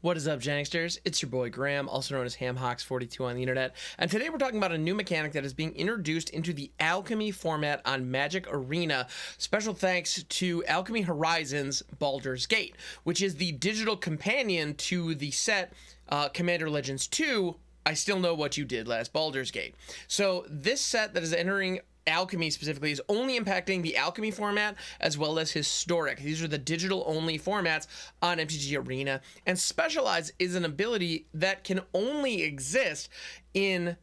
What is up, Jangsters? It's your boy Graham, also known as HamHawks42 on the internet, and today we're talking about a new mechanic that is being introduced into the Alchemy format on Magic Arena. Special thanks to Alchemy Horizons Baldur's Gate, which is the digital companion to the set Commander Legends 2, I Still Know What You Did Last Baldur's Gate. So this set that is entering Alchemy specifically is only impacting the Alchemy format as well as Historic. These are the digital only formats on MTG Arena, and Specialize is an ability that can only exist in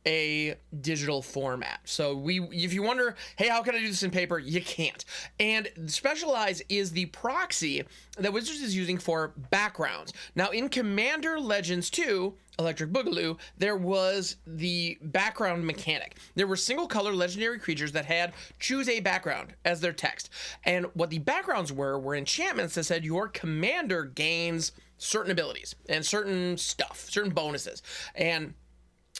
a digital format. So if you wonder, hey, how can I do this in paper? You can't. And Specialize is the proxy that Wizards is using for backgrounds. Now in Commander Legends 2, Electric Boogaloo, there was the background mechanic. There were single color legendary creatures that had choose a background as their text. And what the backgrounds were enchantments that said your commander gains certain abilities and certain stuff, certain bonuses. And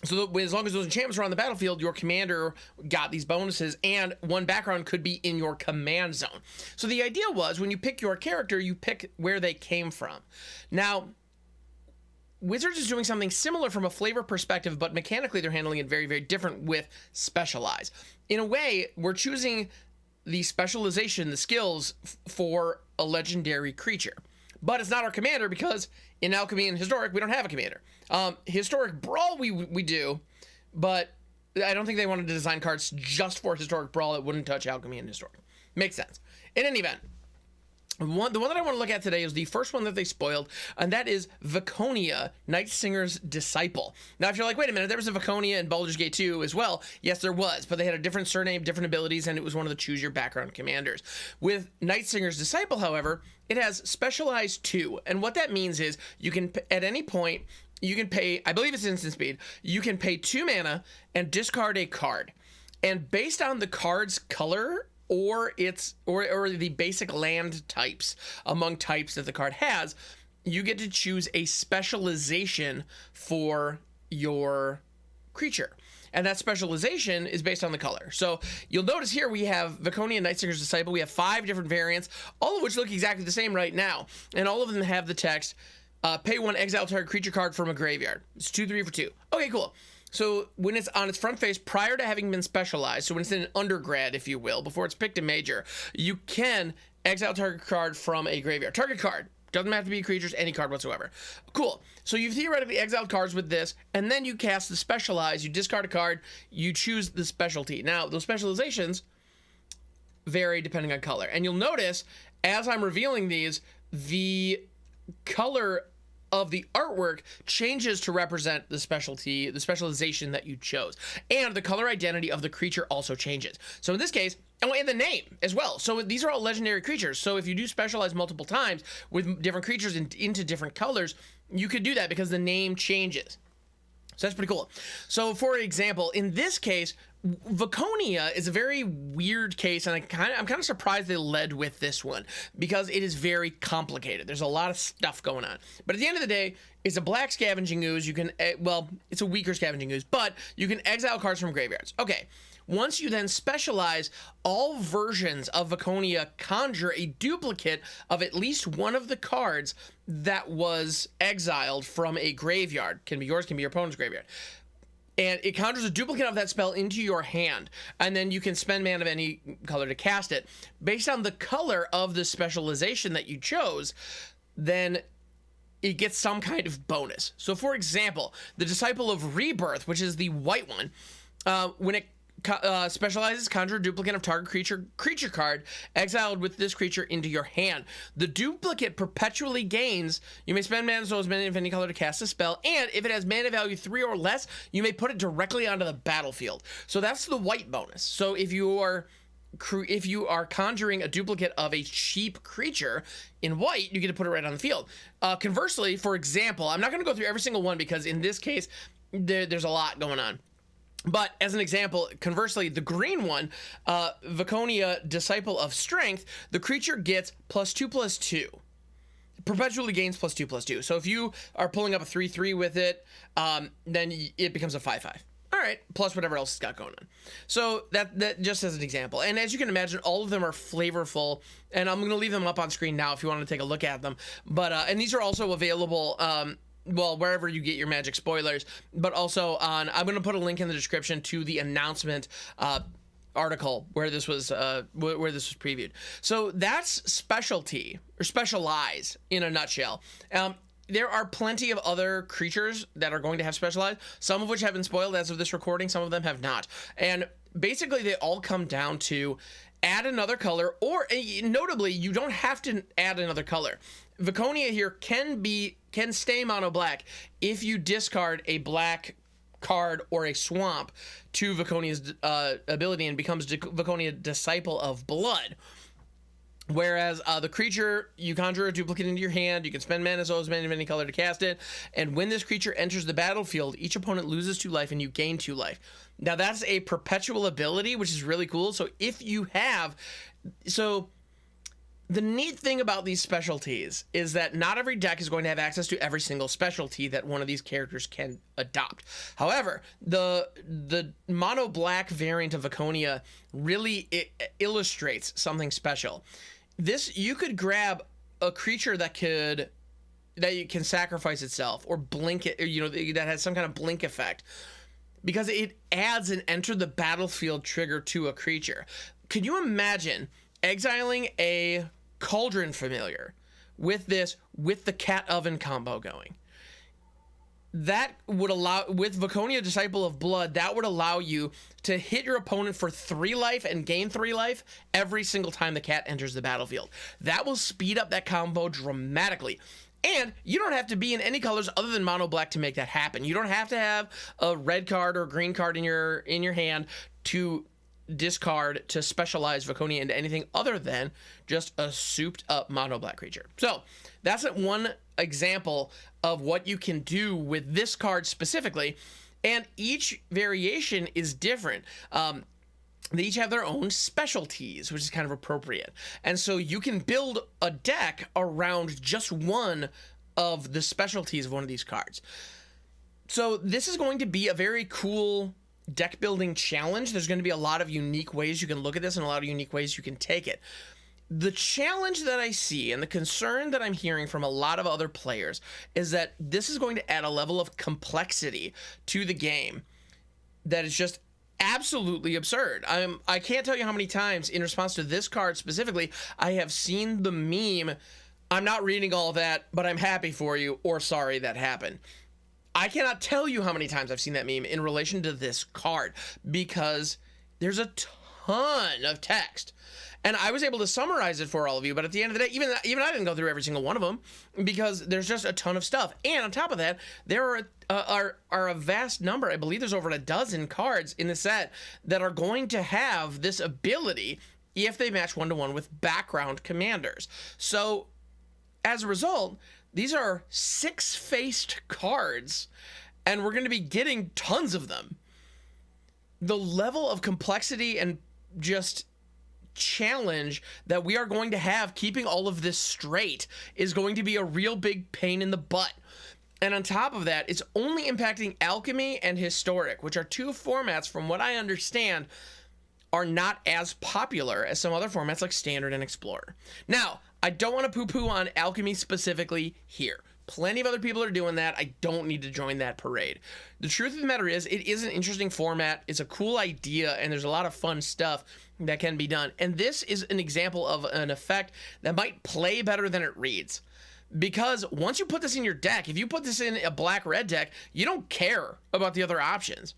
so as long as those enchantments are on the battlefield, your commander got these bonuses, and one background could be in your command zone. So the idea was when you pick your character, you pick where they came from. Now, Wizards is doing something similar from a flavor perspective, but mechanically they're handling it very, very different with Specialize. In a way, we're choosing the specialization, the skills for a legendary creature. But it's not our commander because in Alchemy and Historic, we don't have a commander. Historic Brawl, we do, but I don't think they wanted to design cards just for Historic Brawl that wouldn't touch Alchemy and Historic. Makes sense. In any event, the one that I want to look at today is the first one that they spoiled, and that is Viconia, Nightsinger's Disciple. Now, if you're like, wait a minute, there was a Viconia in Baldur's Gate 2 as well. Yes, there was, but they had a different surname, different abilities, and it was one of the choose your background commanders. With Nightsinger's Disciple, however, it has Specialized 2, and what that means is you can, at any point, you can pay, I believe it's instant speed, you can pay 2 mana and discard a card. And based on the card's color or the basic land types among types that the card has, you get to choose a specialization for your creature. And that specialization is based on the color. So you'll notice here we have Viconia Nightsinger's Disciple. We have 5 different variants, all of which look exactly the same right now. And all of them have the text, pay 1, exile target creature card from a graveyard. It's 2/3 for 2. Okay, cool. So when it's on its front face, prior to having been specialized, so when it's in an undergrad, if you will, before it's picked a major, you can exile target card from a graveyard. Target card. Doesn't have to be creatures, any card whatsoever. Cool. So you've theoretically exiled cards with this, and then you cast the Specialize, you discard a card, you choose the specialty. Now, those specializations vary depending on color. And you'll notice, as I'm revealing these, the color of the artwork changes to represent the specialty, the specialization that you chose. And the color identity of the creature also changes. So in this case, and the name as well. So these are all legendary creatures. So if you do Specialize multiple times with different creatures into different colors, you could do that because the name changes. So that's pretty cool. So for example, in this case, Viconia is a very weird case, and I'm kind of surprised they led with this one because it is very complicated. There's a lot of stuff going on. But at the end of the day, it's a black Scavenging Ooze. You can, well, it's a weaker Scavenging Ooze, but you can exile cards from graveyards. Okay. Once you then specialize, all versions of Viconia conjure a duplicate of at least one of the cards that was exiled from a graveyard. Can be yours, can be your opponent's graveyard. And it conjures a duplicate of that spell into your hand. And then you can spend mana of any color to cast it. Based on the color of the specialization that you chose, then it gets some kind of bonus. So for example, the Disciple of Rebirth, which is the white one, when it specializes, conjure a duplicate of target creature card exiled with this creature into your hand. The duplicate perpetually gains. You may spend mana as many of any color to cast a spell, and if it has mana value 3 or less, you may put it directly onto the battlefield. So that's the white bonus. So if you are conjuring a duplicate of a cheap creature in white, you get to put it right on the field. Conversely, for example, I'm not going to go through every single one because in this case, there's a lot going on. But as an example, conversely, the green one, Viconia Disciple of Strength, the creature gets +2/+2. Perpetually gains +2/+2. So if you are pulling up a 3/3 with it, then it becomes a 5/5. All right, plus whatever else it's got going on. So that just as an example. And as you can imagine, all of them are flavorful, and I'm going to leave them up on screen now if you want to take a look at them. But and these are also available well, wherever you get your Magic spoilers, but also on, I'm going to put a link in the description to the announcement article where this was previewed. So that's Specialty, or Specialize in a nutshell. There are plenty of other creatures that are going to have Specialized, some of which have been spoiled as of this recording, some of them have not. And basically they all come down to add another color, or notably, you don't have to add another color. Viconia here can stay mono black if you discard a black card or a swamp to Viconia's ability and becomes Viconia Disciple of Blood. Whereas the creature, you conjure a duplicate into your hand, you can spend mana as many of any color to cast it, and when this creature enters the battlefield, each opponent loses 2 life and you gain 2 life. Now that's a perpetual ability, which is really cool. So if you have, the neat thing about these specialties is that not every deck is going to have access to every single specialty that one of these characters can adopt. However, the mono black variant of Viconia really illustrates something special. This, you could grab a creature that you can sacrifice itself or blink it, or, that has some kind of blink effect, because it adds an enter the battlefield trigger to a creature. Could you imagine exiling a Cauldron Familiar with the Cat Oven combo going? That would allow, with Viconia Disciple of Blood, that would allow you to hit your opponent for 3 life and gain 3 life every single time the cat enters the battlefield. That will speed up that combo dramatically. And you don't have to be in any colors other than mono black to make that happen. You don't have to have a red card or green card in your hand to discard to specialize Viconia into anything other than just a souped up mono black creature. So that's one example of what you can do with this card specifically, and each variation is different. They each have their own specialties, which is kind of appropriate, and so you can build a deck around just one of the specialties of one of these cards. So this is going to be a very cool deck building challenge. There's going to be a lot of unique ways you can look at this and a lot of unique ways you can take it. The challenge that I see and the concern that I'm hearing from a lot of other players is that this is going to add a level of complexity to the game that is just absolutely absurd. I can't tell you how many times in response to this card specifically, I have seen the meme, "I'm not reading all that, but I'm happy for you," or "sorry that happened." I cannot tell you how many times I've seen that meme in relation to this card, because there's a ton of text. And I was able to summarize it for all of you, but at the end of the day, even I didn't go through every single one of them, because there's just a ton of stuff. And on top of that, there are a vast number, I believe there's over a dozen cards in the set that are going to have this ability if they match 1-to-1 with background commanders. So as a result, these are 6-faced cards, and we're going to be getting tons of them. The level of complexity and just challenge that we are going to have keeping all of this straight is going to be a real big pain in the butt. And on top of that, it's only impacting Alchemy and Historic, which are 2 formats, from what I understand, are not as popular as some other formats like Standard and Explorer. Now, I don't want to poo-poo on Alchemy specifically here. Plenty of other people are doing that. I don't need to join that parade. The truth of the matter is, it is an interesting format. It's a cool idea, and there's a lot of fun stuff that can be done. And this is an example of an effect that might play better than it reads. Because once you put this in your deck, if you put this in a black-red deck, you don't care about the other options.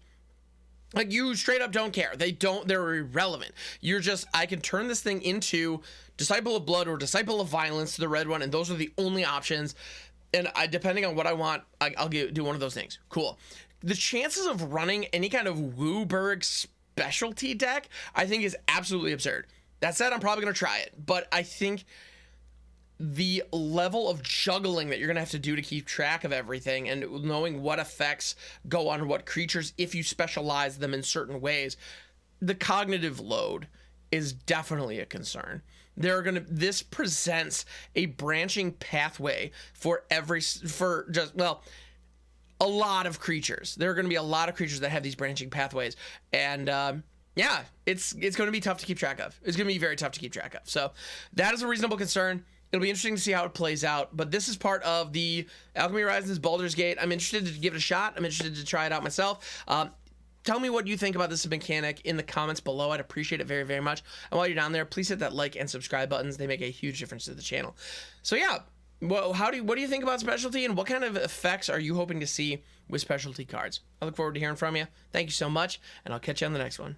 Like, you straight up don't care. They're irrelevant. You're just, I can turn this thing into Disciple of Blood or Disciple of Violence to the red one, and those are the only options. And depending on what I want, I'll do one of those things. Cool. The chances of running any kind of WUBRG specialty deck, I think, is absolutely absurd. That said, I'm probably going to try it, but I think the level of juggling that you're going to have to do to keep track of everything and knowing what effects go on what creatures if you specialize them in certain ways, the cognitive load is definitely a concern. This presents a branching pathway for a lot of creatures. There are going to be a lot of creatures that have these branching pathways, and yeah, it's going to be tough to keep track of. It's going to be very tough to keep track of. So that is a reasonable concern. It'll be interesting to see how it plays out, but this is part of the Alchemy Horizons Baldur's Gate. I'm interested to give it a shot. I'm interested to try it out myself. Tell me what you think about this mechanic in the comments below. I'd appreciate it very, very much. And while you're down there, please hit that like and subscribe buttons. They make a huge difference to the channel. So yeah, well, what do you think about Specialty, and what kind of effects are you hoping to see with Specialty cards? I look forward to hearing from you. Thank you so much, and I'll catch you on the next one.